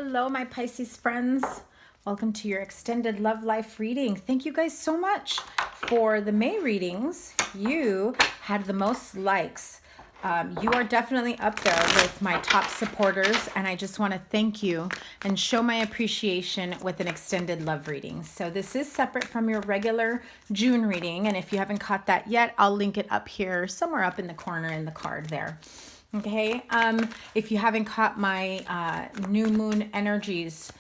Hello, my Pisces friends. Welcome to your extended love life reading. Thank you guys so much for the May readings. You had the most likes. You are definitely up there with my top supporters, and I just want to thank you and show my appreciation with an extended love reading. So this is separate from your regular June reading, and if you haven't caught that yet, I'll link it up here, somewhere up in the corner in the card there. Okay, if you haven't caught my new moon energies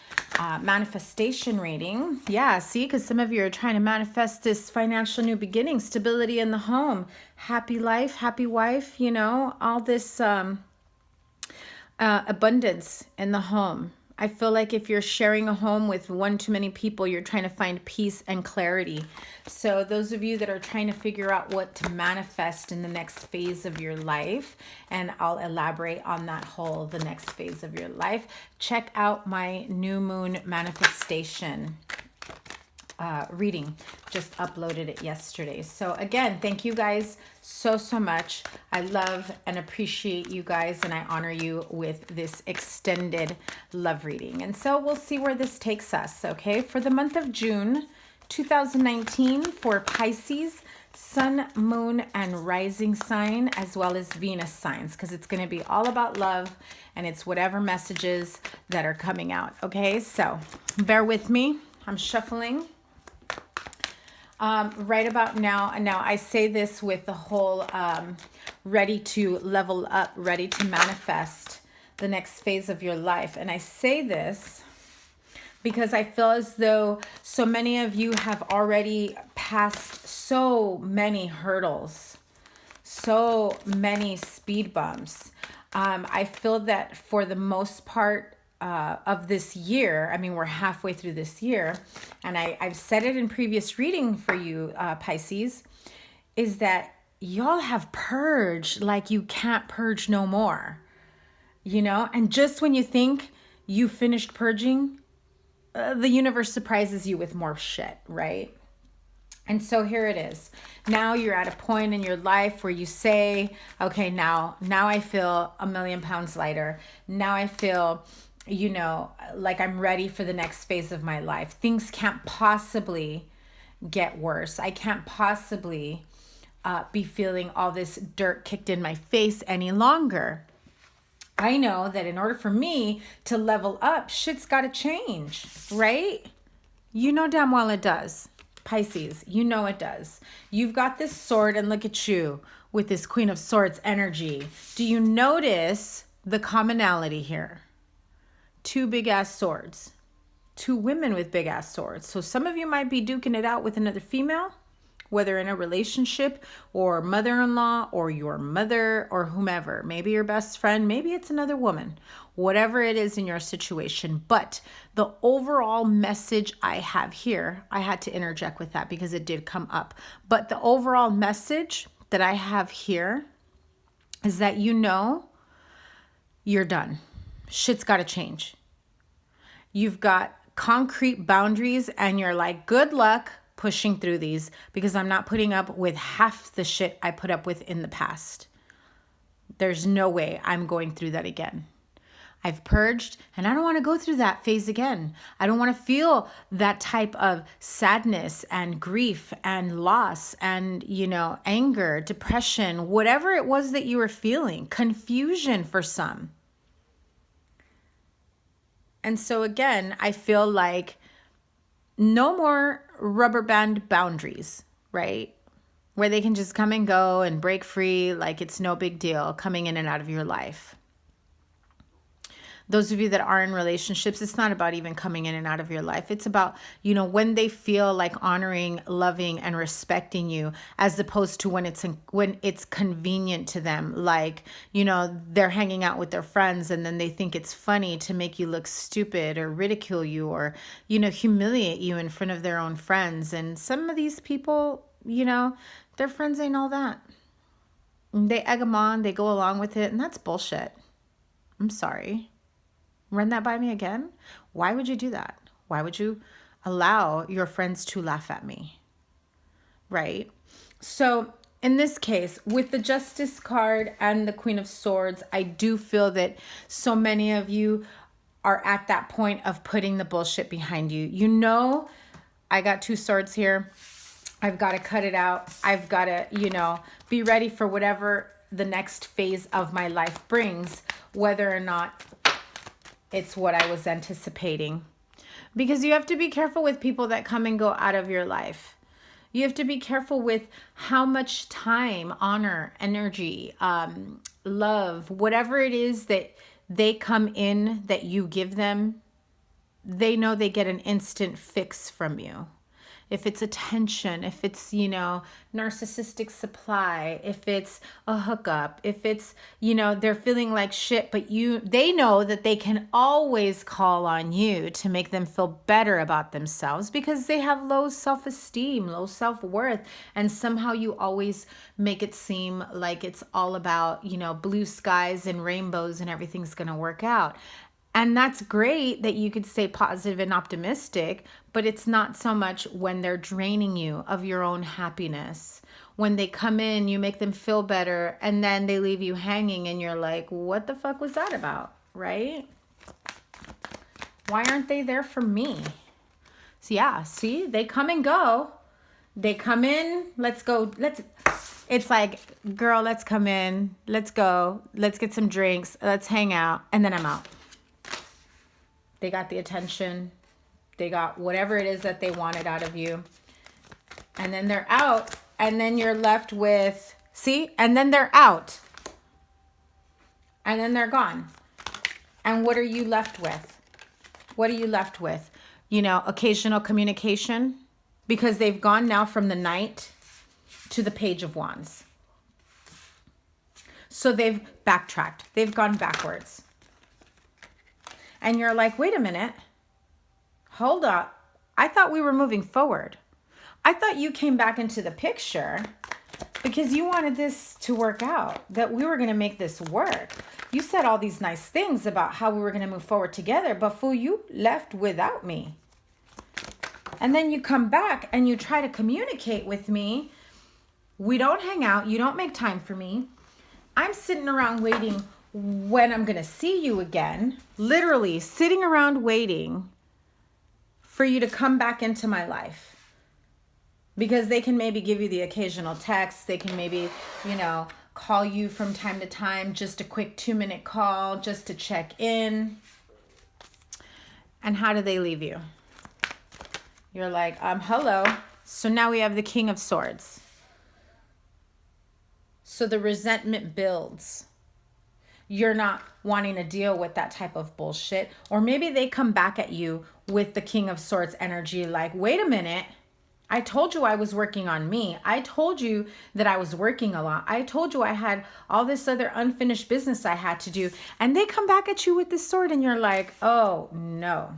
manifestation reading, yeah, see, because some of you are trying to manifest this financial new beginning, stability in the home, happy life, happy wife, you know, all this abundance in the home. I feel like if you're sharing a home with one too many people, you're trying to find peace and clarity. So those of you that are trying to figure out what to manifest in the next phase of your life, and I'll elaborate on that whole, the next phase of your life, check out my new moon manifestation reading. Just uploaded it yesterday. So again, thank you guys so much. I love and appreciate you guys, and I honor you with this extended love reading. And so we'll see where this takes us. Okay, for the month of June 2019 for Pisces, sun, moon, and rising sign, as well as Venus signs, because it's going to be all about love, and it's whatever messages that are coming out. Okay, so bear with me. I'm shuffling right about now. And now I say this with the whole ready to level up, ready to manifest the next phase of your life. And I say this because I feel as though so many of you have already passed so many hurdles, so many speed bumps. I feel that for the most part of this year, I mean, we're halfway through this year, and I've said it in previous reading for you, Pisces, is that y'all have purged like you can't purge no more, you know? And just when you think you finished purging, the universe surprises you with more shit, right? And so here it is. Now you're at a point in your life where you say, okay, now I feel 1,000,000 pounds lighter. Now I feel, you know, like I'm ready for the next phase of my life. Things can't possibly get worse. I can't possibly be feeling all this dirt kicked in my face any longer. I know that in order for me to level up, shit's got to change, right? You know damn well it does. Pisces, you know it does. You've got this sword, and look at you with this Queen of Swords energy. Do you notice the commonality here? Two big ass swords. Two women with big ass swords. So some of you might be duking it out with another female, whether in a relationship or mother-in-law or your mother or whomever. Maybe your best friend, maybe it's another woman. Whatever it is in your situation. But the overall message I have here, I had to interject with that because it did come up. But the overall message that I have here is that you know you're done. Shit's got to change. You've got concrete boundaries, and you're like, good luck pushing through these, because I'm not putting up with half the shit I put up with in the past. There's no way I'm going through that again. I've purged, and I don't want to go through that phase again. I don't want to feel that type of sadness and grief and loss and, you know, anger, depression, whatever it was that you were feeling, confusion for some. And so again, I feel like no more rubber band boundaries, right? Where they can just come and go and break free like it's no big deal coming in and out of your life. Those of you that are in relationships, it's not about even coming in and out of your life. It's about, you know, when they feel like honoring, loving, and respecting you, as opposed to when it's convenient to them. Like, you know, they're hanging out with their friends and then they think it's funny to make you look stupid or ridicule you or, you know, humiliate you in front of their own friends. And some of these people, you know, their friends ain't all that. They egg them on, they go along with it, and that's bullshit. I'm sorry. Run that by me again? Why would you do that? Why would you allow your friends to laugh at me? Right? So in this case, with the Justice card and the Queen of Swords, I do feel that so many of you are at that point of putting the bullshit behind you. You know, I got 2 swords here. I've got to cut it out. I've got to, you know, be ready for whatever the next phase of my life brings, whether or not it's what I was anticipating. Because you have to be careful with people that come and go out of your life. You have to be careful with how much time, honor, energy, love, whatever it is that they come in that you give them, they know they get an instant fix from you. If it's attention, if it's, you know, narcissistic supply, if it's a hookup, if it's, you know, they're feeling like shit, but they know that they can always call on you to make them feel better about themselves because they have low self-esteem, low self-worth. And somehow you always make it seem like it's all about, you know, blue skies and rainbows and everything's going to work out. And that's great that you could stay positive and optimistic, but it's not so much when they're draining you of your own happiness. When they come in, you make them feel better, and then they leave you hanging and you're like, what the fuck was that about, right? Why aren't they there for me? So yeah, see, they come and go. They come in, let's go, it's like, girl, let's come in, let's go, let's get some drinks, let's hang out, and then I'm out. They got the attention. They got whatever it is that they wanted out of you. And then they're out. And then you're left with, see? And then they're out. And then they're gone. And what are you left with? What are you left with? You know, occasional communication. Because they've gone now from the Knight to the Page of Wands. So they've backtracked. They've gone backwards. And you're like, wait a minute, hold up. I thought we were moving forward. I thought you came back into the picture because you wanted this to work out, that we were going to make this work. You said all these nice things about how we were going to move forward together, but fool, you left without me. And then you come back and you try to communicate with me. We don't hang out. You don't make time for me. I'm sitting around waiting when I'm going to see you again, literally sitting around waiting for you to come back into my life. Because they can maybe give you the occasional text. They can maybe, you know, call you from time to time, just a quick 2-minute call, just to check in. And how do they leave you? You're like, hello. So now we have the King of Swords. So the resentment builds. You're not wanting to deal with that type of bullshit. Or maybe they come back at you with the King of Swords energy like, wait a minute. I told you I was working on me. I told you that I was working a lot. I told you I had all this other unfinished business I had to do. And they come back at you with this sword and you're like, oh, no.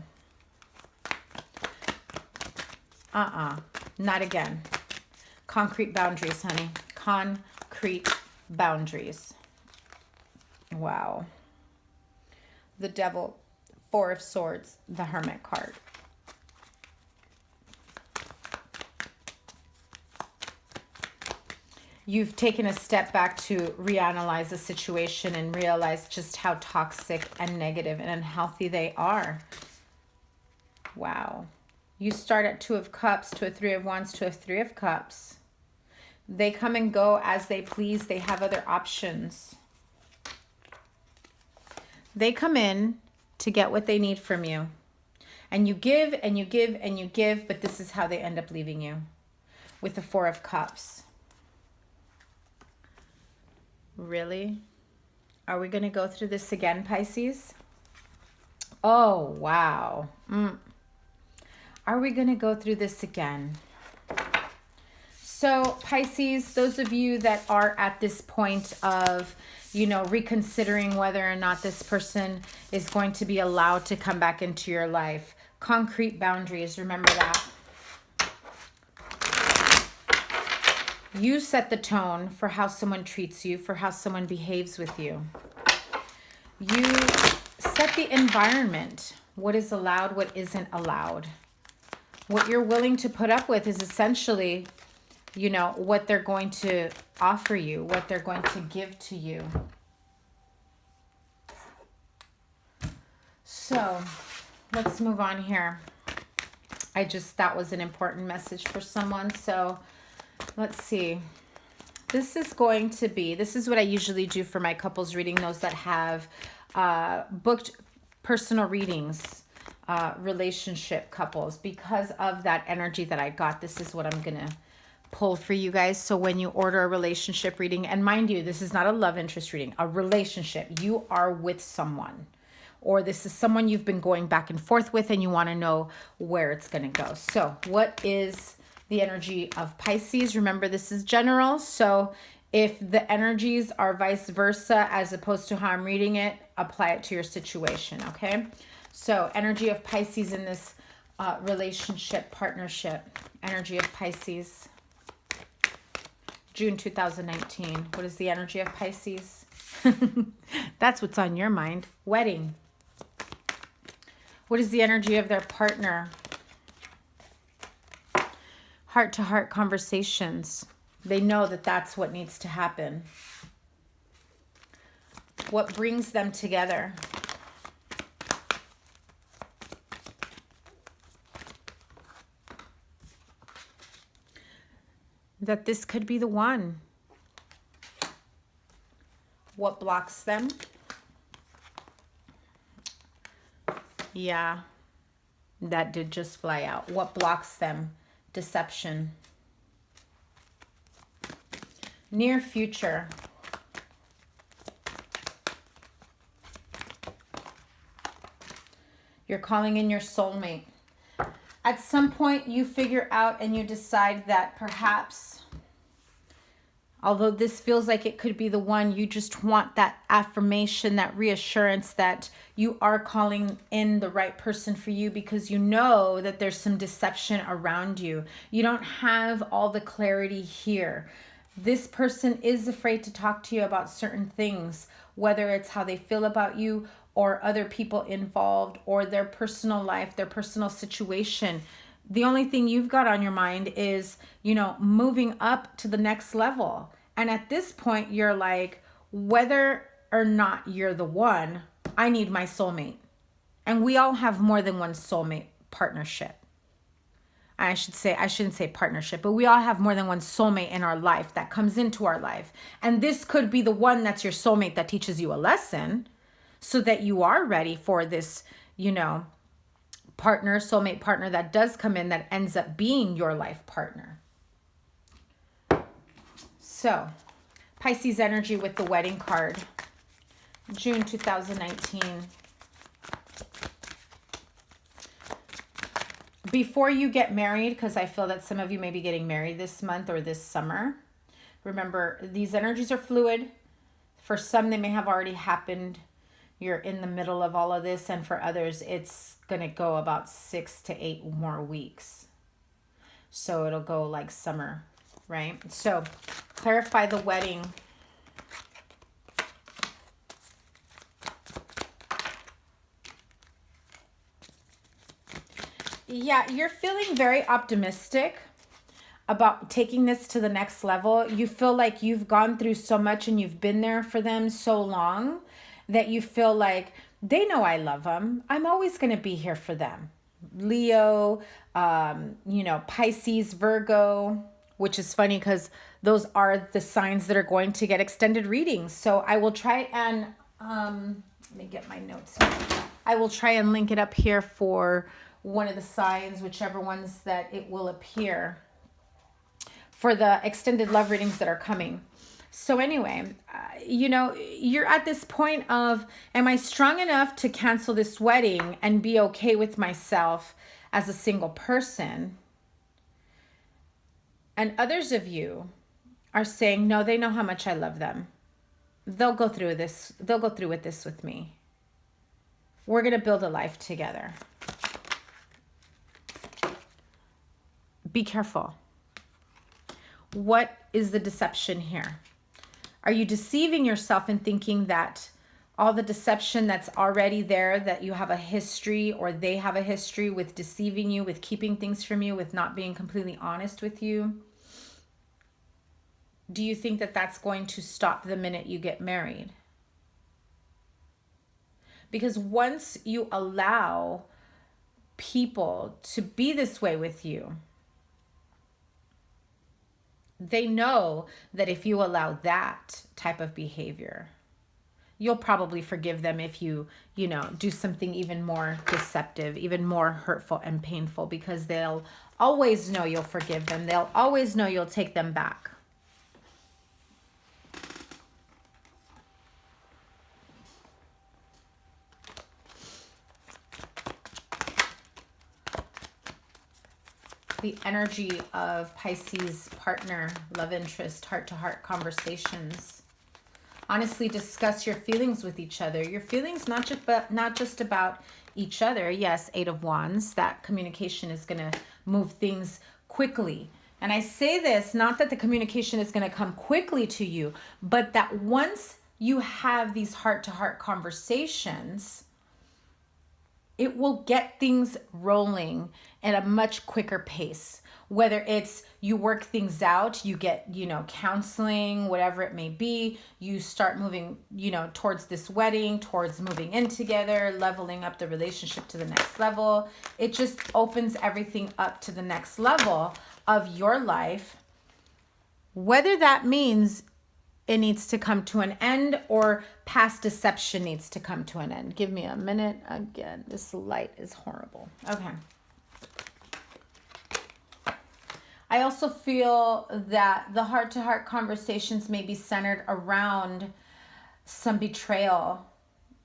Not again. Concrete boundaries, honey. Concrete boundaries. Wow. The Devil, 4 of Swords, the Hermit card. You've taken a step back to reanalyze the situation and realize just how toxic and negative and unhealthy they are. Wow. You start at 2 of Cups to a 3 of Wands to a 3 of Cups. They come and go as they please. They have other options. They come in to get what they need from you. And you give and you give and you give, but this is how they end up leaving you. With the 4 of Cups. Really? Are we going to go through this again, Pisces? Oh, wow. Are we going to go through this again? So, Pisces, those of you that are at this point of, you know, reconsidering whether or not this person is going to be allowed to come back into your life. Concrete boundaries, remember that. You set the tone for how someone treats you, for how someone behaves with you. You set the environment. What is allowed, what isn't allowed. What you're willing to put up with is essentially, you know, what they're going to offer you, what they're going to give to you. So So let's move on here. That was an important message for someone. So let's see. This is what I usually do for my couples reading, those that have booked personal readings, relationship couples. Because of that energy that I got, this is what I'm going to pull for you guys. So when you order a relationship reading, and mind you, this is not a love interest reading, a relationship. You are with someone, or this is someone you've been going back and forth with and you want to know where it's going to go. So what is the energy of Pisces? Remember, this is general. So if the energies are vice versa, as opposed to how I'm reading it, apply it to your situation, okay? So energy of Pisces in this relationship, partnership, energy of Pisces, June 2019. What is the energy of Pisces? That's what's on your mind. Wedding. What is the energy of their partner? Heart-to-heart conversations. They know that that's what needs to happen. What brings them together? That this could be the one. What blocks them? Yeah, that did just fly out. What blocks them? Deception. Near future. You're calling in your soulmate. At some point you figure out and you decide that perhaps, although this feels like it could be the one, you just want that affirmation, that reassurance that you are calling in the right person for you, because you know that there's some deception around you. You don't have all the clarity here. This person is afraid to talk to you about certain things, whether it's how they feel about you or other people involved or their personal life, their personal situation. The only thing you've got on your mind is, moving up to the next level. And at this point, you're like, whether or not you're the one, I need my soulmate. And we all have more than one soulmate partnership. I shouldn't say partnership, but we all have more than one soulmate in our life that comes into our life. And this could be the one that's your soulmate that teaches you a lesson so that you are ready for this, soulmate partner that does come in, that ends up being your life partner. So, Pisces energy with the wedding card, June 2019. Before you get married, because I feel that some of you may be getting married this month or this summer, remember, these energies are fluid. For some, they may have already happened. You're in the middle of all of this, and for others, it's going to go about 6 to 8 more weeks. So it'll go like summer, right? So clarify the wedding. Yeah, you're feeling very optimistic about taking this to the next level. You feel like you've gone through so much and you've been there for them so long that you feel like they know I love them. I'm always going to be here for them. Leo, Pisces, Virgo, which is funny because those are the signs that are going to get extended readings. So I will try and, let me get my notes here. I will try and link it up here for one of the signs, whichever ones that it will appear for the extended love readings that are coming. So anyway, you're at this point of, am I strong enough to cancel this wedding and be okay with myself as a single person? And others of you are saying, no, they know how much I love them. They'll go through this. They'll go through with this with me. We're going to build a life together. Be careful. What is the deception here? Are you deceiving yourself in thinking that all the deception that's already there, that you have a history or they have a history with deceiving you, with keeping things from you, with not being completely honest with you? Do you think that that's going to stop the minute you get married? Because once you allow people to be this way with you, they know that if you allow that type of behavior, you'll probably forgive them if you do something even more deceptive, even more hurtful and painful, because they'll always know you'll forgive them. They'll always know you'll take them back. The energy of Pisces partner, love interest, heart-to-heart conversations. Honestly, discuss your feelings with each other. Your feelings not just about each other. Yes, Eight of Wands. That communication is going to move things quickly. And I say this, not that the communication is going to come quickly to you, but that once you have these heart-to-heart conversations, it will get things rolling at a much quicker pace. Whether it's you work things out, you get, counseling, whatever it may be, you start moving, towards this wedding, towards moving in together, leveling up the relationship to the next level. It just opens everything up to the next level of your life. Whether that means it needs to come to an end or past deception needs to come to an end. Give me a minute. Again, this light is horrible. Okay. I also feel that the heart-to-heart conversations may be centered around some betrayal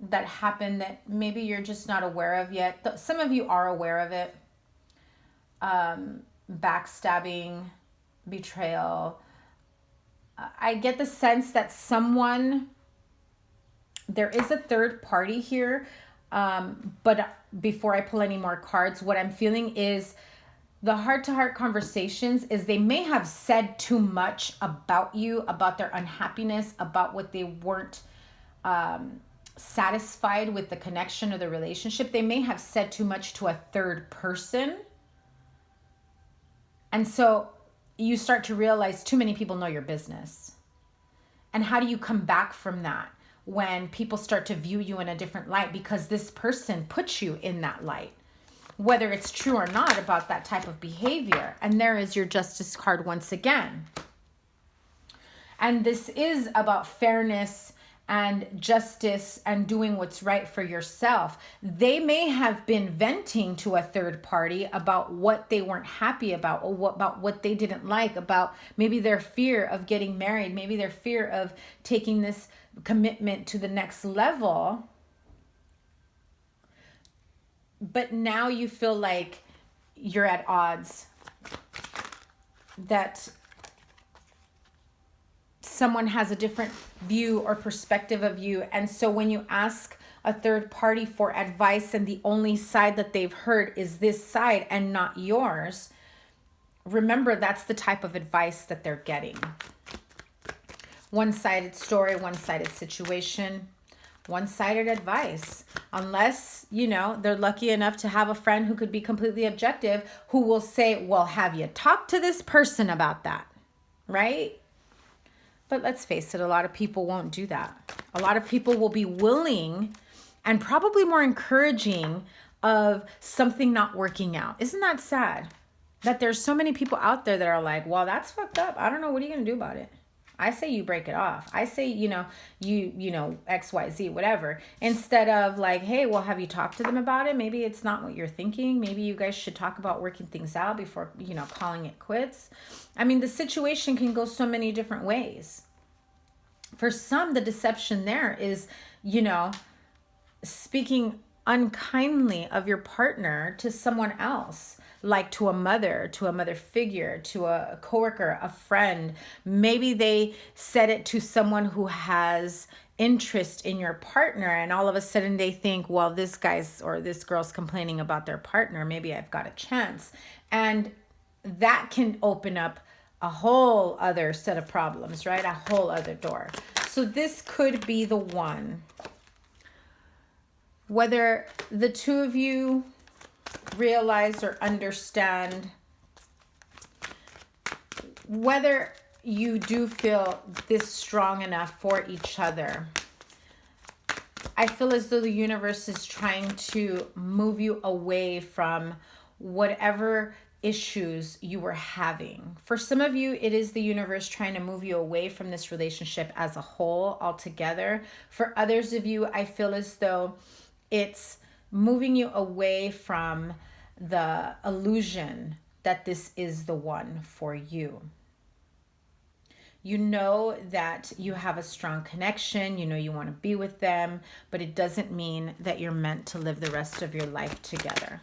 that happened that maybe you're just not aware of yet. Some of you are aware of it. Backstabbing, betrayal. I get the sense that there is a third party here. But before I pull any more cards, what I'm feeling is the heart-to-heart conversations is they may have said too much about you, about their unhappiness, about what they weren't satisfied with the connection or the relationship. They may have said too much to a third person. And so you start to realize too many people know your business. And how do you come back from that when people start to view you in a different light because this person puts you in that light? Whether it's true or not about that type of behavior. And there is your Justice card once again. And this is about fairness and justice and doing what's right for yourself. They may have been venting to a third party about what they weren't happy about, or about what they didn't like, about maybe their fear of getting married, maybe their fear of taking this commitment to the next level. But now you feel like you're at odds, that someone has a different view or perspective of you. And so when you ask a third party for advice and the only side that they've heard is this side and not yours, remember that's the type of advice that they're getting. One-sided story, one-sided situation, one-sided advice. Unless, they're lucky enough to have a friend who could be completely objective, who will say, well, have you talked to this person about that? Right? But let's face it, a lot of people won't do that. A lot of people will be willing and probably more encouraging of something not working out. Isn't that sad? That there's so many people out there that are like, well, that's fucked up. I don't know. What are you going to do about it? I say you break it off. I say, you X, Y, Z, whatever. Instead of like, hey, well, have you talked to them about it? Maybe it's not what you're thinking. Maybe you guys should talk about working things out before, calling it quits. I mean, the situation can go so many different ways. For some, the deception there is, speaking unkindly of your partner to someone else. Like to a mother figure, to a coworker, a friend. Maybe they said it to someone who has interest in your partner, and all of a sudden they think, well, this guy's or this girl's complaining about their partner. Maybe I've got a chance. And that can open up a whole other set of problems, right? A whole other door. So this could be the one. Whether the two of you realize or understand, whether you do feel this strong enough for each other, I feel as though the universe is trying to move you away from whatever issues you were having. For some of you, it is the universe trying to move you away from this relationship as a whole altogether. For others of you, I feel as though it's moving you away from the illusion that this is the one for you. You know that you have a strong connection, you know you want to be with them, but it doesn't mean that you're meant to live the rest of your life together.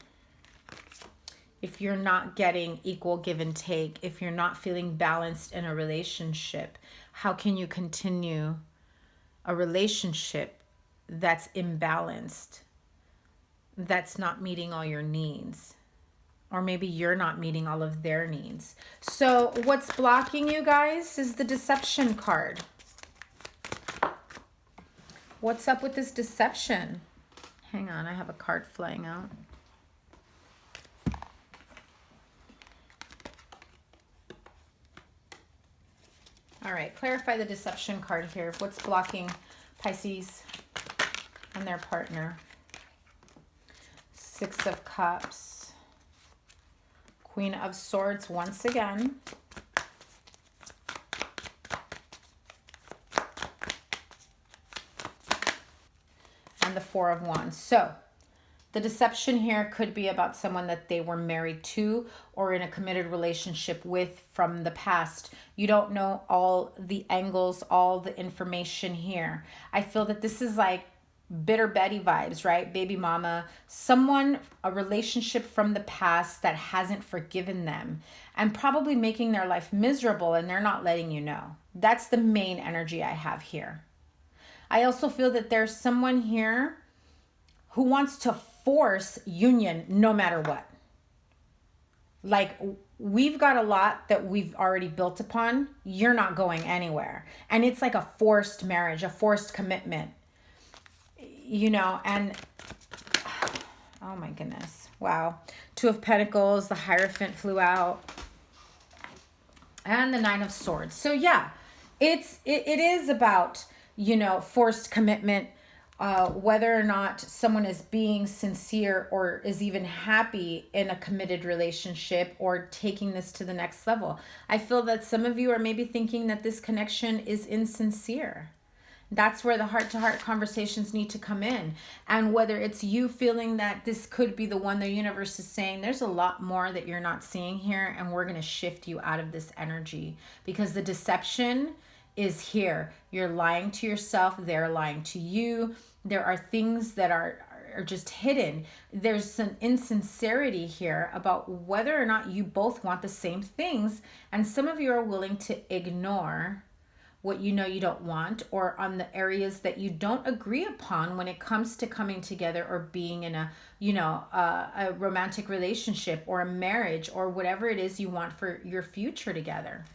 If you're not getting equal give and take, if you're not feeling balanced in a relationship, how can you continue a relationship that's imbalanced, that's not meeting all your needs? Or maybe you're not meeting all of their needs. So what's blocking you guys is the deception card. What's up with this deception? Hang on, I have a card flying out. All right, clarify the deception card here. What's blocking Pisces and their partner? Six of Cups. Queen of Swords once again. And the Four of Wands. So the deception here could be about someone that they were married to or in a committed relationship with from the past. You don't know all the angles, all the information here. I feel that this is like Bitter Betty vibes, right? Baby mama, someone, a relationship from the past that hasn't forgiven them and probably making their life miserable, and they're not letting you know. That's the main energy I have here. I also feel that there's someone here who wants to force union no matter what. Like, we've got a lot that we've already built upon. You're not going anywhere. And it's like a forced marriage, a forced commitment. You know, and oh my goodness. Wow. Two of Pentacles, the Hierophant flew out. And the Nine of Swords. So yeah, it is about, you know, forced commitment, whether or not someone is being sincere or is even happy in a committed relationship or taking this to the next level. I feel that some of you are maybe thinking that this connection is insincere. That's where the heart-to-heart conversations need to come in. And whether it's you feeling that this could be the one, the universe is saying, there's a lot more that you're not seeing here, and we're going to shift you out of this energy. Because the deception is here. You're lying to yourself. They're lying to you. There are things that are just hidden. There's some insincerity here about whether or not you both want the same things. And some of you are willing to ignore what you know you don't want, or on the areas that you don't agree upon when it comes to coming together or being in a, you know, a romantic relationship or a marriage or whatever it is you want for your future together.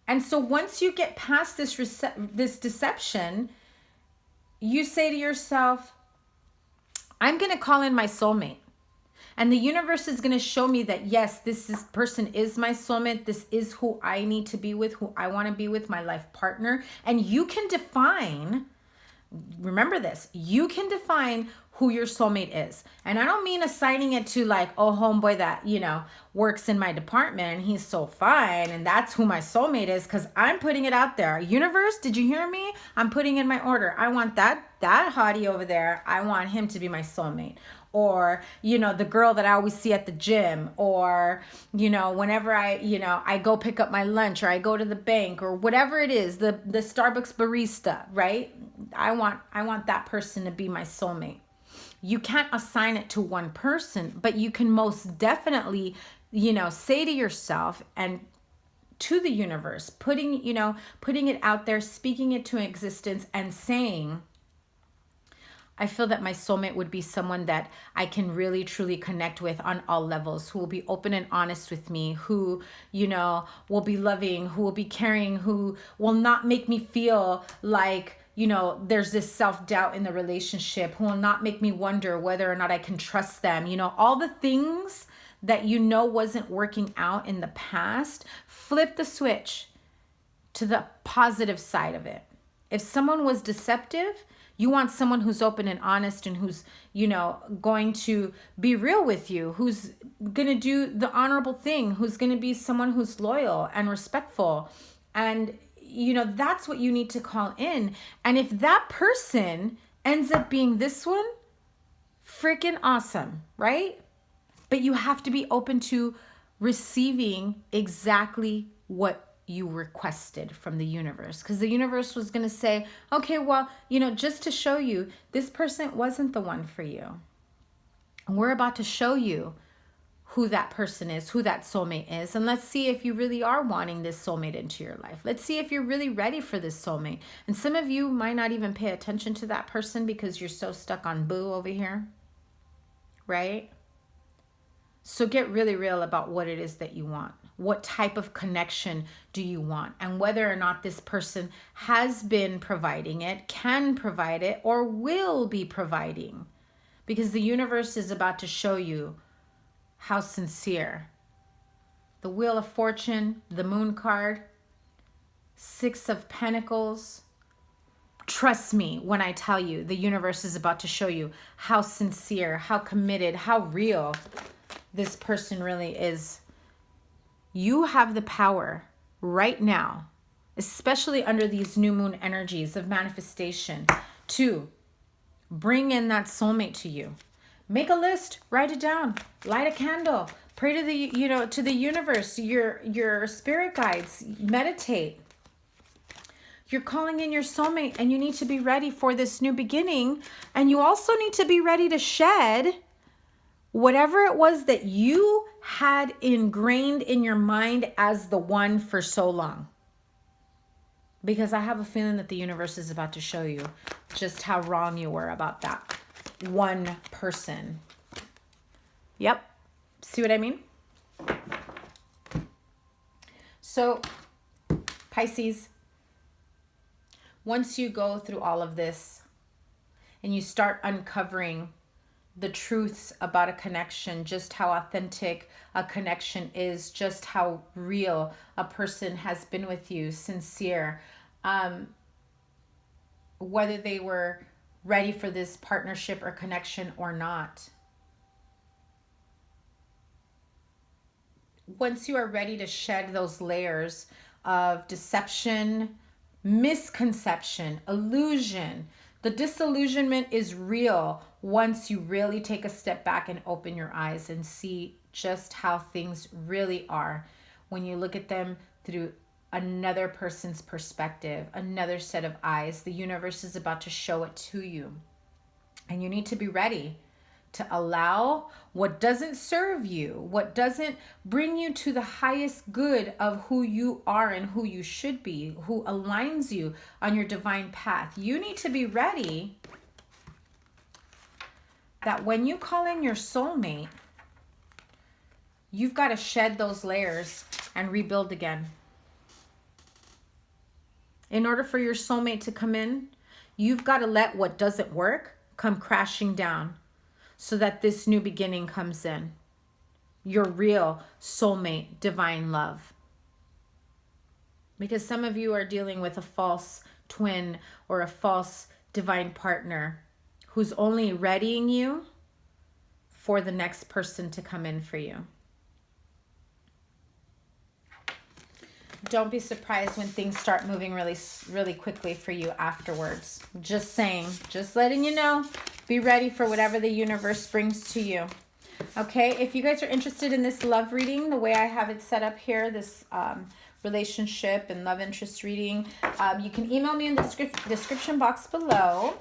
And so once you get past this deception, you say to yourself, I'm going to call in my soulmate. And the universe is going to show me that, yes, this person is my soulmate. This is who I need to be with, who I want to be with, my life partner. And you can define, remember this, you can define who your soulmate is. And I don't mean assigning it to like, oh, homeboy that, you know, works in my department and he's so fine and that's who my soulmate is, because I'm putting it out there. Universe, did you hear me? I'm putting in my order. I want that hottie over there. I want him to be my soulmate. Or, you know, the girl that I always see at the gym, or, you know, whenever I go pick up my lunch, or I go to the bank, or whatever it is, the Starbucks barista, right? I want that person to be my soulmate. You can't assign it to one person, but you can most definitely, you know, say to yourself and to the universe, putting it out there, speaking it to existence and saying, I feel that my soulmate would be someone that I can really, truly connect with on all levels, who will be open and honest with me, who, you know, will be loving, who will be caring, who will not make me feel like, you know, there's this self-doubt in the relationship, who will not make me wonder whether or not I can trust them. You know, all the things that you know wasn't working out in the past, flip the switch to the positive side of it. If someone was deceptive, You want someone who's open and honest and who's, you know, going to be real with you, who's going to do the honorable thing, who's going to be someone who's loyal and respectful. And, you know, that's what you need to call in. And if that person ends up being this one, freaking awesome, right? But you have to be open to receiving exactly what you requested from the universe, because the universe was going to say, okay, well, you know, just to show you, this person wasn't the one for you. And we're about to show you who that person is, who that soulmate is. And let's see if you really are wanting this soulmate into your life. Let's see if you're really ready for this soulmate. And some of you might not even pay attention to that person because you're so stuck on boo over here, right? So get really real about what it is that you want. What type of connection do you want? And whether or not this person has been providing it, can provide it, or will be providing. Because the universe is about to show you how sincere. The Wheel of Fortune, the Moon card, Six of Pentacles. Trust me when I tell you, the universe is about to show you how sincere, how committed, how real this person really is. You have the power right now, especially under these new moon energies of manifestation, to bring in that soulmate to you. Make a list, write it down, light a candle, pray to the, you know, to the universe, your spirit guides, meditate. You're calling in your soulmate, and you need to be ready for this new beginning. And you also need to be ready to shed whatever it was that you had ingrained in your mind as the one for so long. Because I have a feeling that the universe is about to show you just how wrong you were about that one person. Yep. See what I mean? So, Pisces, once you go through all of this and you start uncovering the truths about a connection, just how authentic a connection is, just how real a person has been with you, sincere, whether they were ready for this partnership or connection or not. Once you are ready to shed those layers of deception, misconception, illusion, the disillusionment is real once you really take a step back and open your eyes and see just how things really are when you look at them through another person's perspective, another set of eyes. The universe is about to show it to you. And you need to be ready to allow what doesn't serve you, what doesn't bring you to the highest good of who you are and who you should be, who aligns you on your divine path. You need to be ready that when you call in your soulmate, you've got to shed those layers and rebuild again. In order for your soulmate to come in, you've got to let what doesn't work come crashing down so that this new beginning comes in. Your real soulmate, divine love. Because some of you are dealing with a false twin or a false divine partner who's only readying you for the next person to come in for you. Don't be surprised when things start moving really quickly for you afterwards. Just saying, just letting you know, be ready for whatever the universe brings to you. Okay, if you guys are interested in this love reading, the way I have it set up here, this relationship and love interest reading, you can email me in the description box below.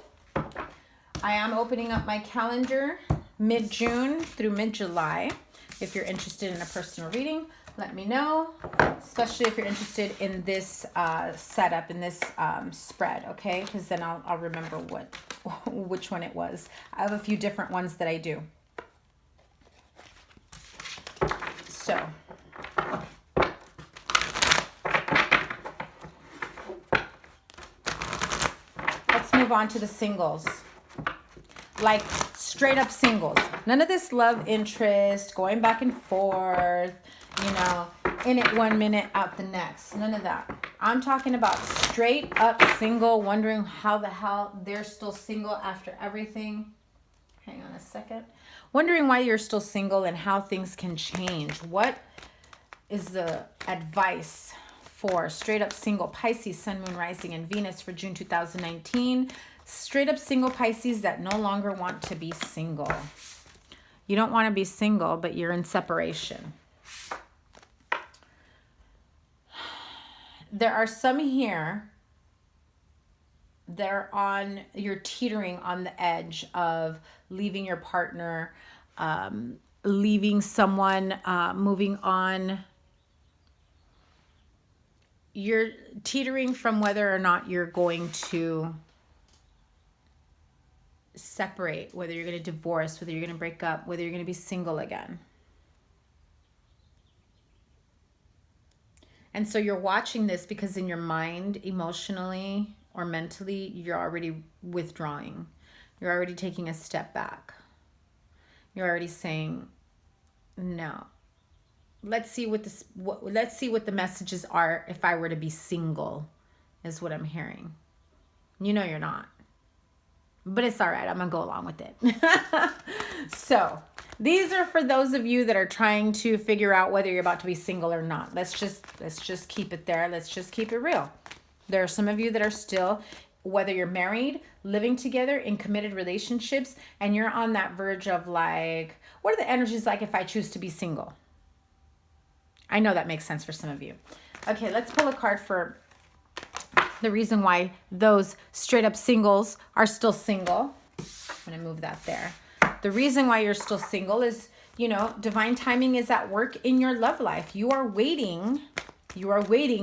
I am opening up my calendar mid-June through mid-July. If you're interested in a personal reading, let me know, especially if you're interested in this setup, in this spread, okay? Because then I'll remember which one it was. I have a few different ones that I do. So, let's move on to the singles. Like straight up singles. None of this love interest, going back and forth, you know, in it 1 minute, out the next. None of that. I'm talking about straight up single, wondering how the hell they're still single after everything. Hang on a second. Wondering why you're still single and how things can change. What is the advice for straight up single Pisces, Sun, Moon, Rising, and Venus for June 2019? Straight up single Pisces that no longer want to be single. You don't want to be single, but you're in separation. There are some here that are you're teetering on the edge of leaving your partner, leaving someone, moving on. You're teetering from whether or not you're going to separate, whether you're going to divorce, whether you're going to break up, whether you're going to be single again. And so you're watching this because in your mind, emotionally or mentally, you're already withdrawing. You're already taking a step back. You're already saying, no. Let's see what the messages are if I were to be single, is what I'm hearing. You know you're not. But it's all right. I'm going to go along with it. So these are for those of you that are trying to figure out whether you're about to be single or not. Let's just keep it there. Let's just keep it real. There are some of you that are still, whether you're married, living together in committed relationships, and you're on that verge of like, what are the energies like if I choose to be single? I know that makes sense for some of you. Okay, let's pull a card for the reason why those straight up singles are still single. I'm going to move that there. The reason why you're still single is, divine timing is at work in your love life. You are waiting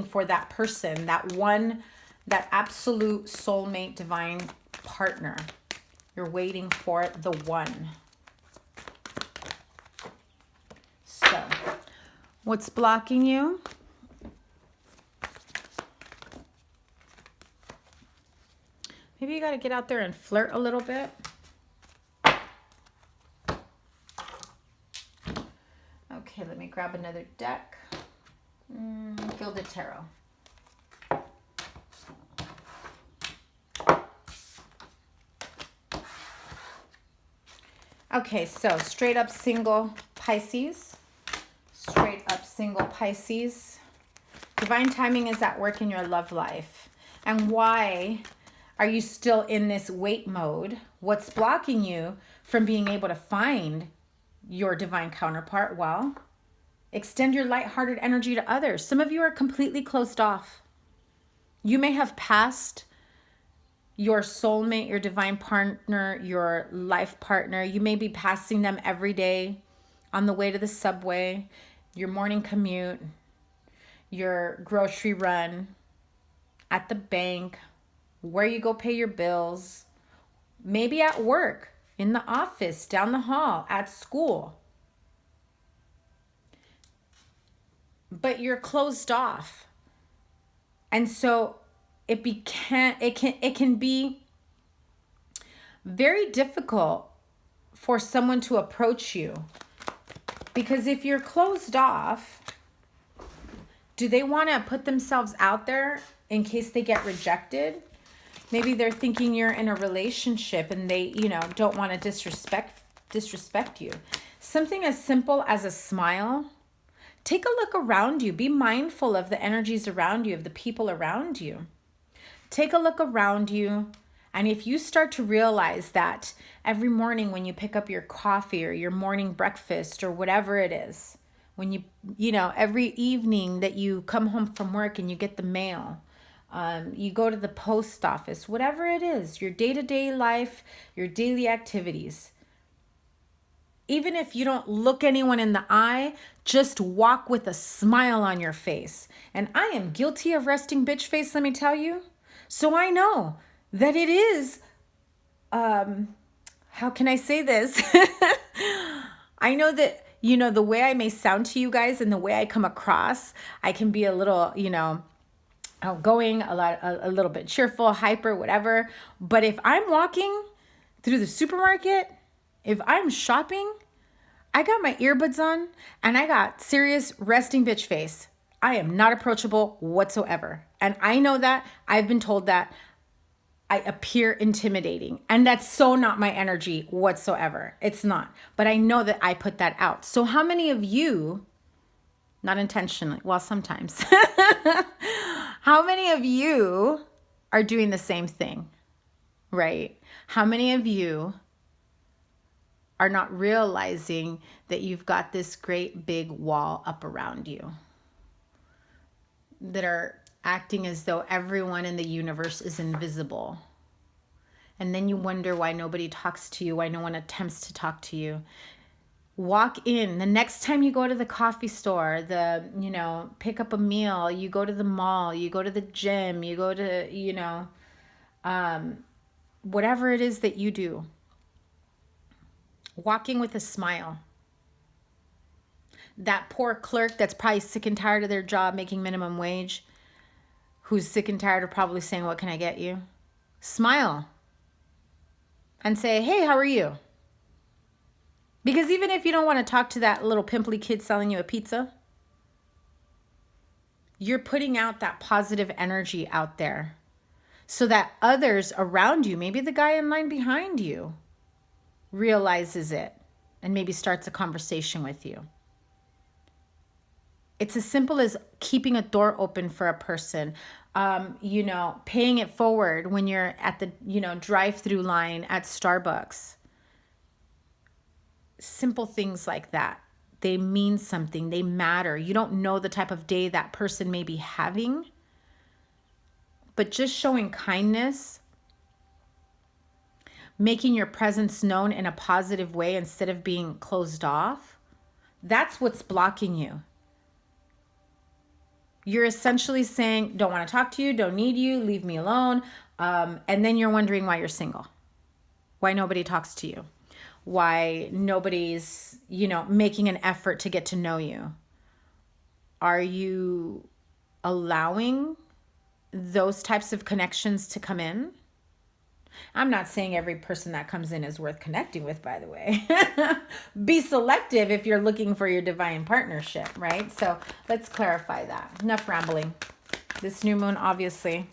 for that person, that absolute soulmate divine partner. You're waiting for the one. So, what's blocking you? Maybe you got to get out there and flirt a little bit. Okay, let me grab another deck. Gilded Tarot. Okay, so straight up single Pisces. Straight up single Pisces. Divine timing is at work in your love life. And why are you still in this wait mode? What's blocking you from being able to find your divine counterpart? Well, extend your lighthearted energy to others. Some of you are completely closed off. You may have passed your soulmate, your divine partner, your life partner. You may be passing them every day on the way to the subway, your morning commute, your grocery run, at the bank, where you go pay your bills, maybe at work, in the office, down the hall, at school. But you're closed off. And so it can be very difficult for someone to approach you. Because if you're closed off, do they want to put themselves out there in case they get rejected? Maybe they're thinking you're in a relationship and they, don't want to disrespect you. Something as simple as a smile. Take a look around you. Be mindful of the energies around you, of the people around you. Take a look around you. And if you start to realize that every morning when you pick up your coffee or your morning breakfast or whatever it is, when every evening that you come home from work and you get the mail, you go to the post office, whatever it is, your day-to-day life, your daily activities. Even if you don't look anyone in the eye, just walk with a smile on your face. And I am guilty of resting bitch face, let me tell you. So I know that it is, how can I say this? I know that, the way I may sound to you guys and the way I come across, I can be a little, outgoing, a little bit cheerful, hyper, whatever. But if I'm walking through the supermarket, if I'm shopping, I got my earbuds on and I got serious resting bitch face. I am not approachable whatsoever. And I know that. I've been told that I appear intimidating. And that's so not my energy whatsoever. It's not. But I know that I put that out. So how many of you, not intentionally, well, sometimes, how many of you are doing the same thing, right? How many of you are not realizing that you've got this great big wall up around you, that are acting as though everyone in the universe is invisible? And then you wonder why nobody talks to you, why no one attempts to talk to you. Walk in. The next time you go to the coffee store, pick up a meal, you go to the mall, you go to the gym, you go to, whatever it is that you do, walking with a smile. That poor clerk that's probably sick and tired of their job making minimum wage, who's sick and tired of probably saying, what can I get you? Smile and say, hey, how are you? Because even if you don't want to talk to that little pimply kid selling you a pizza, you're putting out that positive energy out there so that others around you, maybe the guy in line behind you, realizes it and maybe starts a conversation with you. It's as simple as keeping a door open for a person, paying it forward when you're at the, drive-through line at Starbucks. Simple things like that. They mean something. They matter. You don't know the type of day that person may be having, but just showing kindness, making your presence known in a positive way instead of being closed off, that's what's blocking you. You're essentially saying, don't want to talk to you, don't need you, leave me alone. And then you're wondering why you're single, why nobody talks to you, why nobody's, making an effort to get to know you. Are you allowing those types of connections to come in? I'm not saying every person that comes in is worth connecting with, by the way. Be selective if you're looking for your divine partnership, right? So let's clarify that. Enough rambling. This new moon, obviously,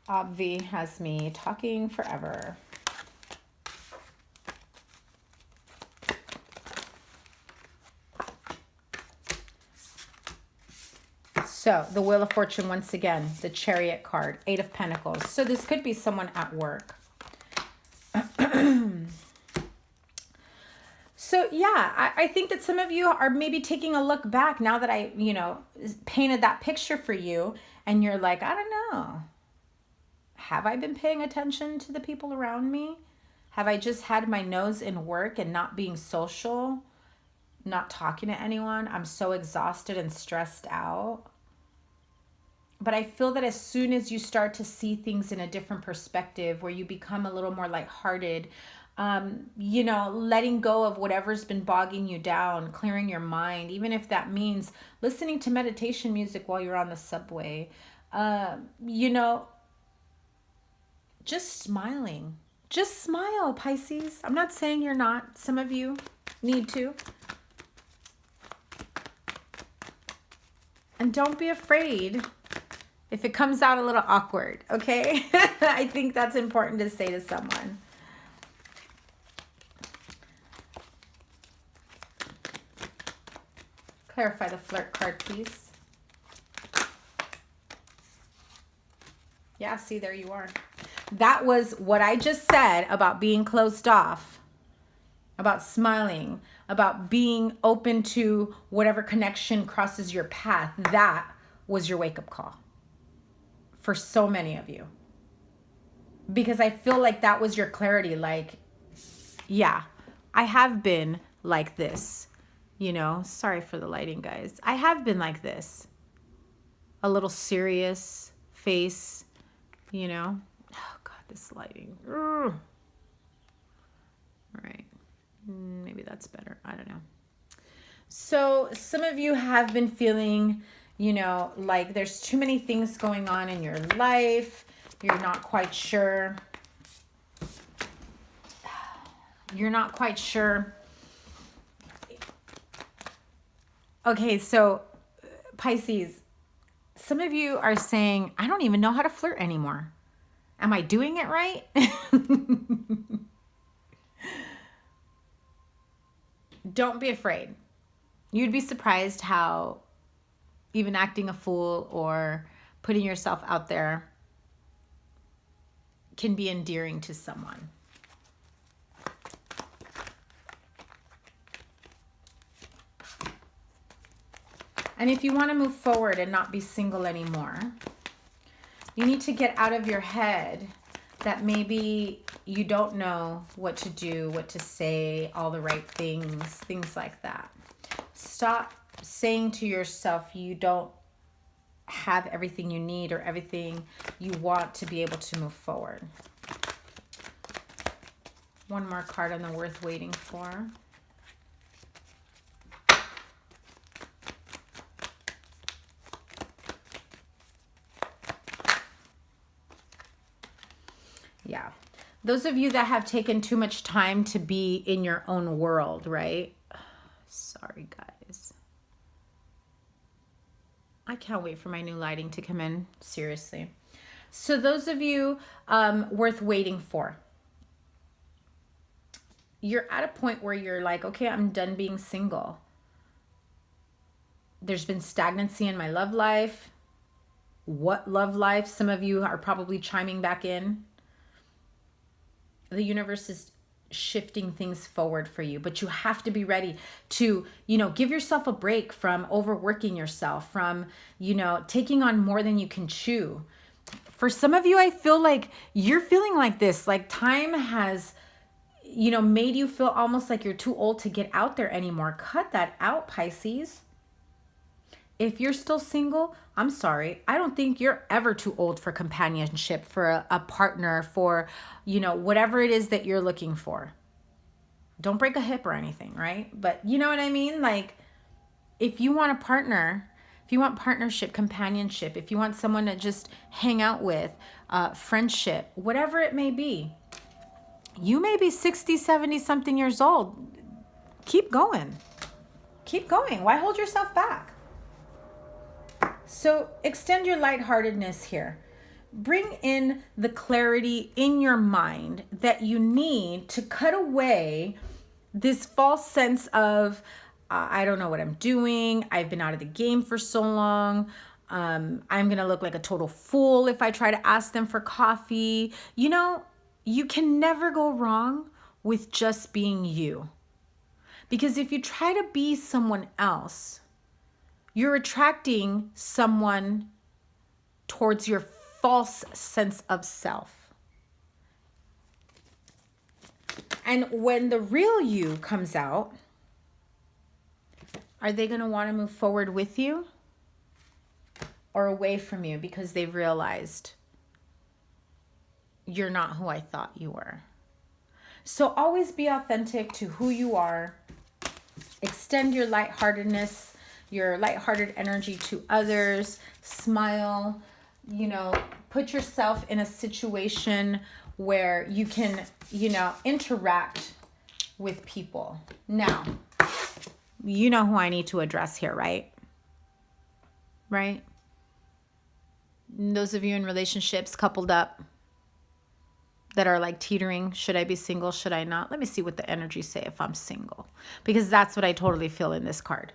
Obvi has me talking forever. So the Wheel of Fortune, once again, the Chariot card, 8 of Pentacles. So this could be someone at work. So yeah, I think that some of you are maybe taking a look back now that I, painted that picture for you, and you're like, I don't know. Have I been paying attention to the people around me? Have I just had my nose in work and not being social, not talking to anyone? I'm so exhausted and stressed out. But I feel that as soon as you start to see things in a different perspective, where you become a little more lighthearted, letting go of whatever's been bogging you down, clearing your mind, even if that means listening to meditation music while you're on the subway, just smiling. Just smile, Pisces. I'm not saying you're not. Some of you need to. And don't be afraid if it comes out a little awkward, okay? I think that's important to say to someone. Clarify the flirt card, please. Yeah, see, there you are. That was what I just said about being closed off, about smiling, about being open to whatever connection crosses your path. That was your wake-up call for so many of you. Because I feel like that was your clarity. Like, yeah, I have been like this. Sorry for the lighting, guys. I have been like this. A little serious face, Oh, God, this lighting. Ugh. All right. Maybe that's better. I don't know. So some of you have been feeling, like there's too many things going on in your life. You're not quite sure You're not quite sure. Okay, so Pisces, some of you are saying, I don't even know how to flirt anymore. Am I doing it right? Don't be afraid. You'd be surprised how even acting a fool or putting yourself out there can be endearing to someone. And if you want to move forward and not be single anymore, you need to get out of your head that maybe you don't know what to do, what to say, all the right things like that. Stop saying to yourself you don't have everything you need or everything you want to be able to move forward. One more card on the worth waiting for. Yeah. Those of you that have taken too much time to be in your own world, right? Sorry, guys. I can't wait for my new lighting to come in. Seriously. So those of you worth waiting for. You're at a point where you're like, okay, I'm done being single. There's been stagnancy in my love life. What love life? Some of you are probably chiming back in. The universe is shifting things forward for you, but you have to be ready to, give yourself a break from overworking yourself, from, taking on more than you can chew. For some of you, I feel like you're feeling like this, like time has, made you feel almost like you're too old to get out there anymore. Cut that out, Pisces. If you're still single, I'm sorry. I don't think you're ever too old for companionship, for a partner, for, whatever it is that you're looking for. Don't break a hip or anything, right? But you know what I mean? Like, if you want a partner, if you want partnership, companionship, if you want someone to just hang out with, friendship, whatever it may be, you may be 60, 70 something years old. Keep going. Keep going. Why hold yourself back? So extend your lightheartedness here. Bring in the clarity in your mind that you need to cut away this false sense of, I don't know what I'm doing. I've been out of the game for so long. I'm going to look like a total fool if I try to ask them for coffee. You can never go wrong with just being you. Because if you try to be someone else, you're attracting someone towards your false sense of self. And when the real you comes out, are they going to want to move forward with you or away from you because they've realized you're not who I thought you were? So always be authentic to who you are. Extend your lightheartedness, your lighthearted energy to others. Smile, put yourself in a situation where you can, interact with people. Now, you know who I need to address here, right? Right? Those of you in relationships, coupled up, that are like teetering. Should I be single? Should I not? Let me see what the energies say if I'm single. Because that's what I totally feel in this card.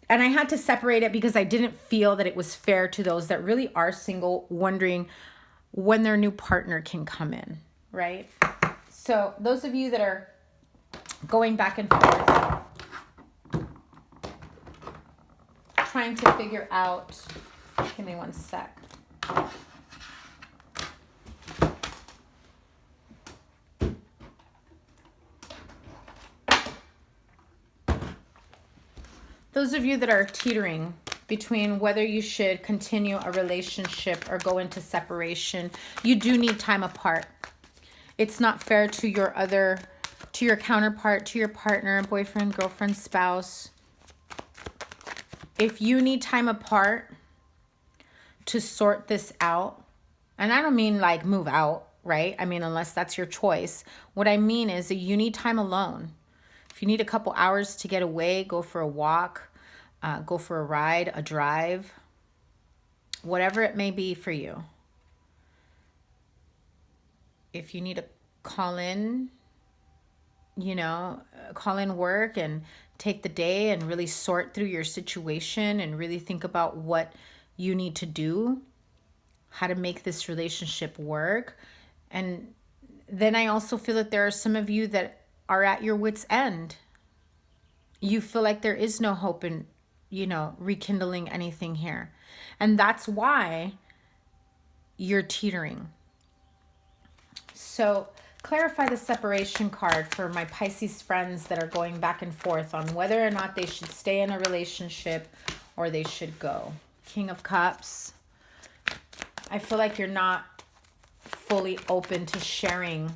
And I had to separate it because I didn't feel that it was fair to those that really are single, wondering when their new partner can come in, right? So those of you that are going back and forth, trying to figure out, give me one sec. Those of you that are teetering between whether you should continue a relationship or go into separation, you do need time apart. It's not fair to your counterpart, to your partner, boyfriend, girlfriend, spouse. If you need time apart to sort this out, and I don't mean like move out, right? I mean, unless that's your choice. What I mean is that you need time alone. If you need a couple hours to get away, go for a walk, go for a ride, a drive, whatever it may be for you. If you need to call in, call in work and take the day and really sort through your situation and really think about what you need to do, how to make this relationship work. And then I also feel that there are some of you that are at your wit's end. You feel like there is no hope in, rekindling anything here. And that's why you're teetering. So clarify the separation card for my Pisces friends that are going back and forth on whether or not they should stay in a relationship or they should go. King of Cups. I feel like you're not fully open to sharing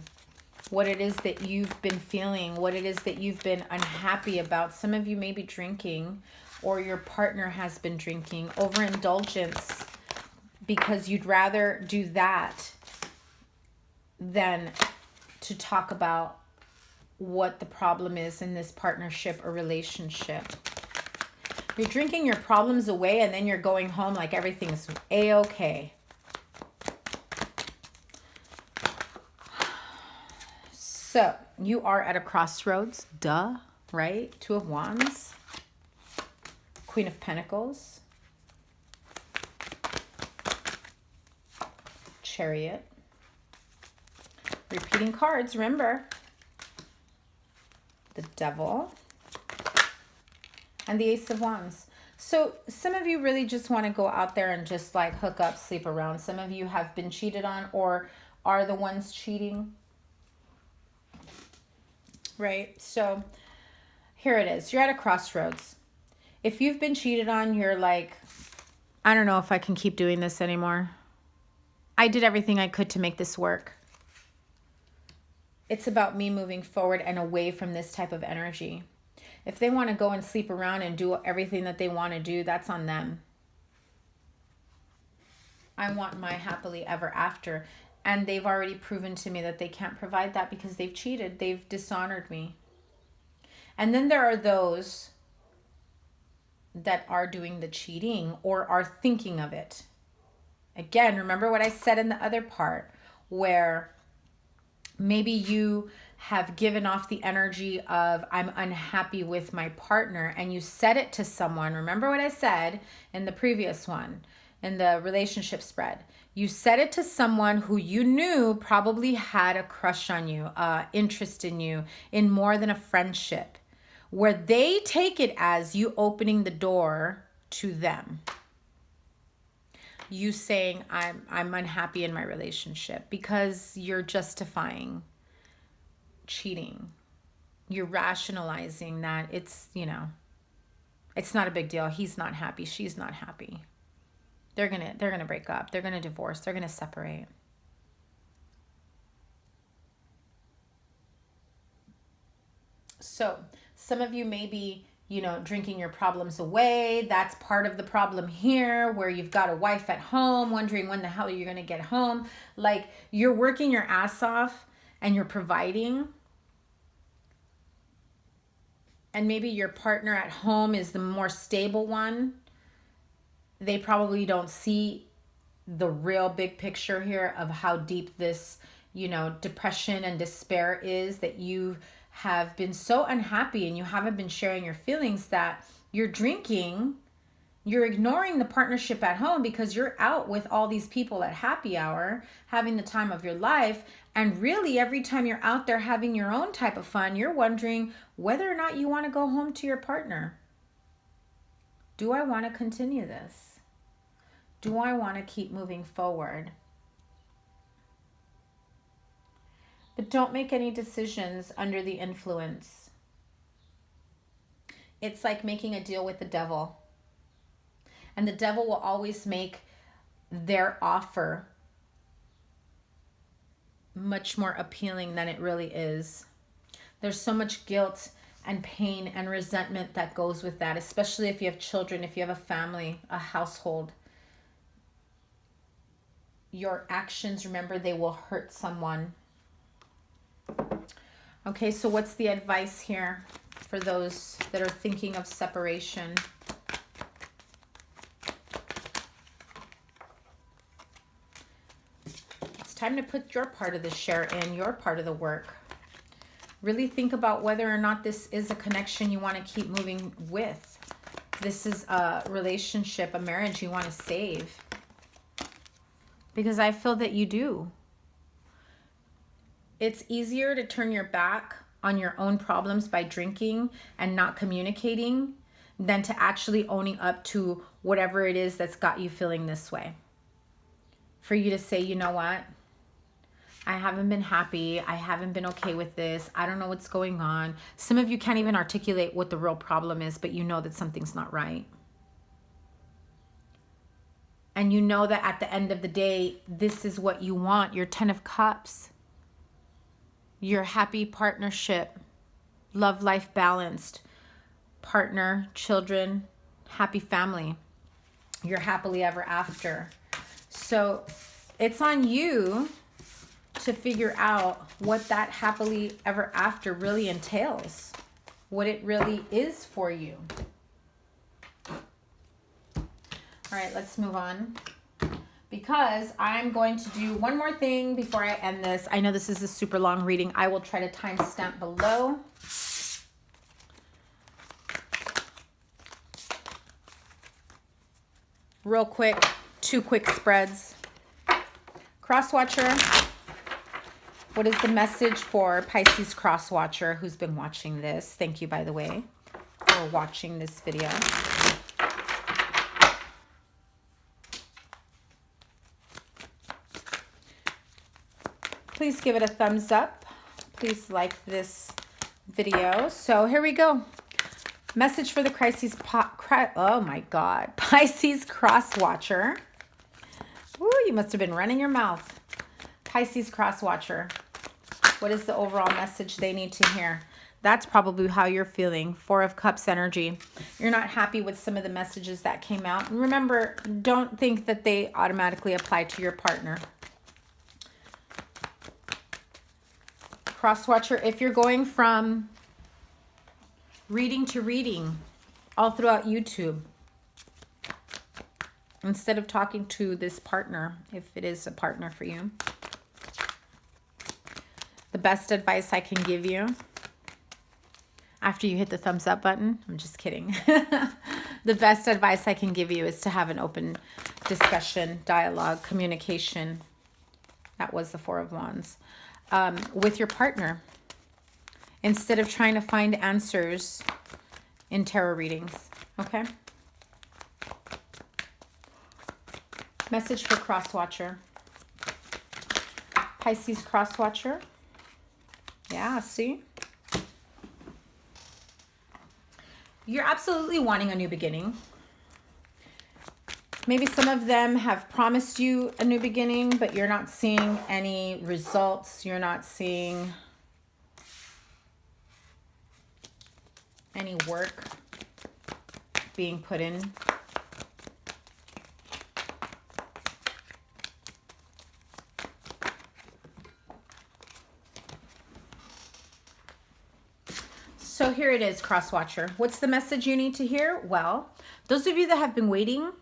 what it is that you've been feeling, what it is that you've been unhappy about. Some of you may be drinking, or your partner has been drinking. Overindulgence, because you'd rather do that than to talk about what the problem is in this partnership or relationship. You're drinking your problems away and then you're going home like everything's a-okay. So you are at a crossroads, duh, right? Two of Wands, Queen of Pentacles, Chariot. Repeating cards, remember. The Devil and the Ace of Wands. So some of you really just want to go out there and just like hook up, sleep around. Some of you have been cheated on or are the ones cheating. Right? So here it is. You're at a crossroads. If you've been cheated on, you're like, I don't know if I can keep doing this anymore. I did everything I could to make this work. It's about me moving forward and away from this type of energy. If they want to go and sleep around and do everything that they want to do, that's on them. I want my happily ever after. And they've already proven to me that they can't provide that because they've cheated. They've dishonored me. And then there are those that are doing the cheating or are thinking of it. Again, remember what I said in the other part where maybe you have given off the energy of I'm unhappy with my partner and you said it to someone. Remember what I said in the previous one, in the relationship spread. You said it to someone who you knew probably had a crush on you, interest in you, in more than a friendship, where they take it as you opening the door to them. You saying, I'm unhappy in my relationship because you're justifying cheating. You're rationalizing that it's not a big deal. He's not happy. She's not happy. They're gonna break up. They're gonna divorce. They're gonna separate. So some of you may be, drinking your problems away. That's part of the problem here, where you've got a wife at home wondering when the hell are you going to get home. Like you're working your ass off and you're providing. And maybe your partner at home is the more stable one. They probably don't see the real big picture here of how deep this, depression and despair is, that you have been so unhappy and you haven't been sharing your feelings that you're drinking, you're ignoring the partnership at home because you're out with all these people at happy hour, having the time of your life. And really every time you're out there having your own type of fun, you're wondering whether or not you want to go home to your partner. Do I want to continue this? Do I want to keep moving forward? But don't make any decisions under the influence. It's like making a deal with the devil. And the devil will always make their offer much more appealing than it really is. There's so much guilt and pain and resentment that goes with that, especially if you have children, if you have a family, a household. your actions, remember, they will hurt someone. Okay, so what's the advice here for those that are thinking of separation? It's time to put your part of the share in, your part of the work. Really think about whether or not this is a connection you want to keep moving with. This is a relationship, a marriage you want to save. Because I feel that you do. It's easier to turn your back on your own problems by drinking and not communicating than to actually owning up to whatever it is that's got you feeling this way. For you to say, you know what? I haven't been happy. I haven't been okay with this. I don't know what's going on. Some of you can't even articulate what the real problem is, but you know that something's not right. And you know that at the end of the day, this is what you want. Your 10 of Cups. Your happy partnership, love life balanced, partner, children, happy family, your happily ever after. So it's on you to figure out what that happily ever after really entails, what it really is for you. All right, let's move on. Because I'm going to do one more thing before I end this. I know this is a super long reading. I will try to timestamp below. Real quick, 2 quick spreads. Crosswatcher, what is the message for Pisces Crosswatcher who's been watching this? Thank you, by the way, for watching this video. Please give it a thumbs up. Please like this video. So here we go. Message for the Pisces Crosswatcher. Ooh, you must have been running your mouth. Pisces Crosswatcher. What is the overall message they need to hear? That's probably how you're feeling. 4 of Cups energy. You're not happy with some of the messages that came out. And remember, don't think that they automatically apply to your partner. Crosswatcher, if you're going from reading to reading all throughout YouTube, instead of talking to this partner, if it is a partner for you, the best advice I can give you after you hit the thumbs up button, I'm just kidding. The best advice I can give you is to have an open discussion, dialogue, communication. That was the 4 of Wands. With your partner, instead of trying to find answers in tarot readings. Okay? Message for Crosswatcher. Pisces Crosswatcher. Yeah, see? You're absolutely wanting a new beginning. Maybe some of them have promised you a new beginning, but you're not seeing any results. You're not seeing any work being put in. So here it is, Crosswatcher. What's the message you need to hear? Well, those of you that have been waiting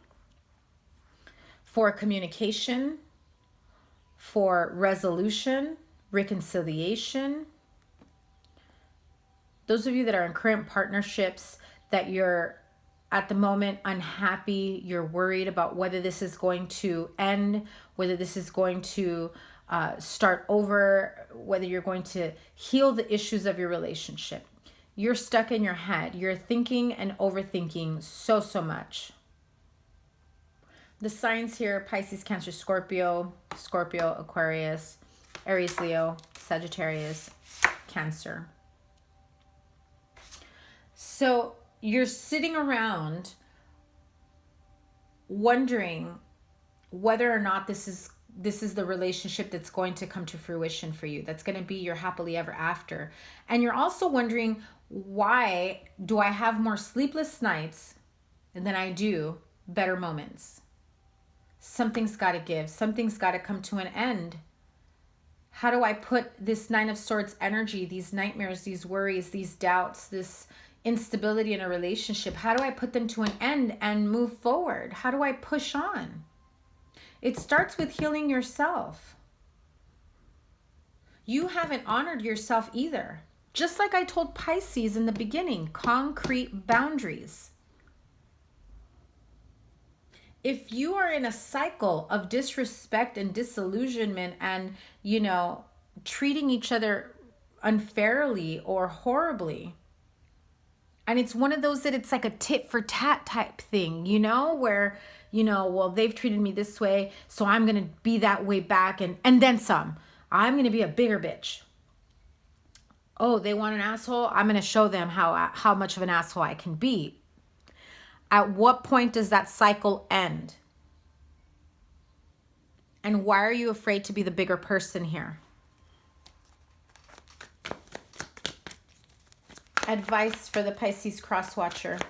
for communication, for resolution, reconciliation. Those of you that are in current partnerships that you're at the moment unhappy, you're worried about whether this is going to end, whether this is going to start over, whether you're going to heal the issues of your relationship. You're stuck in your head. You're thinking and overthinking so much. The signs here: Pisces, Cancer, Scorpio, Aquarius, Aries, Leo, Sagittarius, Cancer. So you're sitting around wondering whether or not this is the relationship that's going to come to fruition for you, that's going to be your happily ever after. And you're also wondering, why do I have more sleepless nights than I do better moments? something's got to give. Something's got to come to an end. How do I put this Nine of Swords energy, these nightmares, these worries, these doubts, this instability in a relationship, how do I put them to an end and move forward? How do I push on? It starts with healing yourself. You haven't honored yourself either. Just like I told Pisces in the beginning, concrete boundaries. If you are in a cycle of disrespect and disillusionment and, you know, treating each other unfairly or horribly, and it's one of those that it's like a tit for tat type thing, you know, where, you know, well, they've treated me this way, so I'm going to be that way back and then some. I'm going to be a bigger bitch. Oh, they want an asshole? I'm going to show them how much of an asshole I can be. At what point does that cycle end? And why are you afraid to be the bigger person here? Advice for the Pisces Crosswatcher.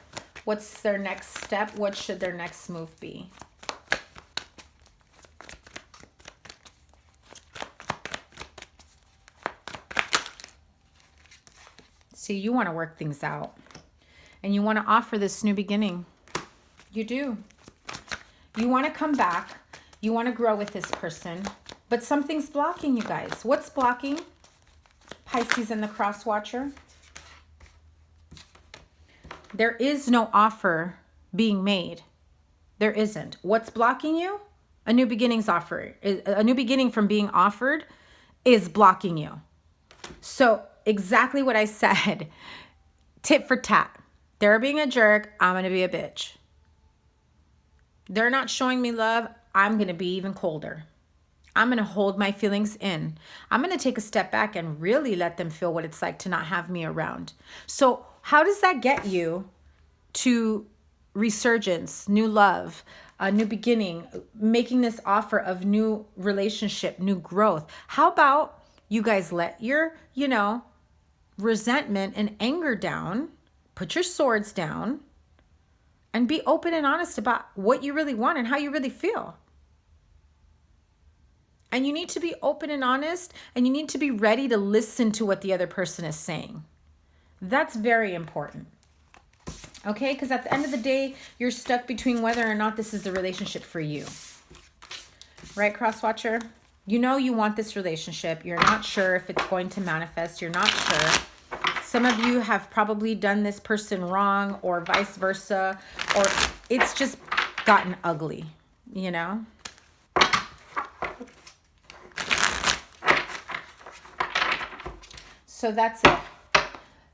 What's their next step? What should their next move be? See, you want to work things out. And you want to offer this new beginning. You do. You want to come back. You want to grow with this person. But something's blocking you guys. What's blocking Pisces and the Crosswatcher? There is no offer being made. There isn't. What's blocking you? A new beginning's offer. A new beginning from being offered is blocking you. So exactly what I said. Tit for tat. They're being a jerk. I'm going to be a bitch. They're not showing me love. I'm going to be even colder. I'm going to hold my feelings in. I'm going to take a step back and really let them feel what it's like to not have me around. So how does that get you to resurgence, new love, a new beginning, making this offer of new relationship, new growth? How about you guys let your, you know, resentment and anger down, put your swords down, and be open and honest about what you really want and how you really feel. And you need to be open and honest, and you need to be ready to listen to what the other person is saying. That's very important. Okay? Because at the end of the day, you're stuck between whether or not this is the relationship for you. Right, Crosswatcher? You know you want this relationship. You're not sure if it's going to manifest. You're not sure. Some of you have probably done this person wrong or vice versa, or it's just gotten ugly, you know? So that's it.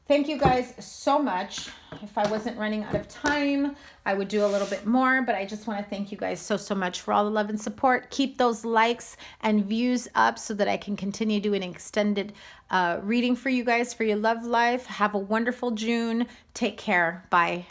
Thank you guys so much. If I wasn't running out of time, I would do a little bit more, but I just want to thank you guys so much for all the love and support. Keep those likes and views up so that I can continue doing an extended reading for you guys for your love life. Have a wonderful June. Take care. Bye.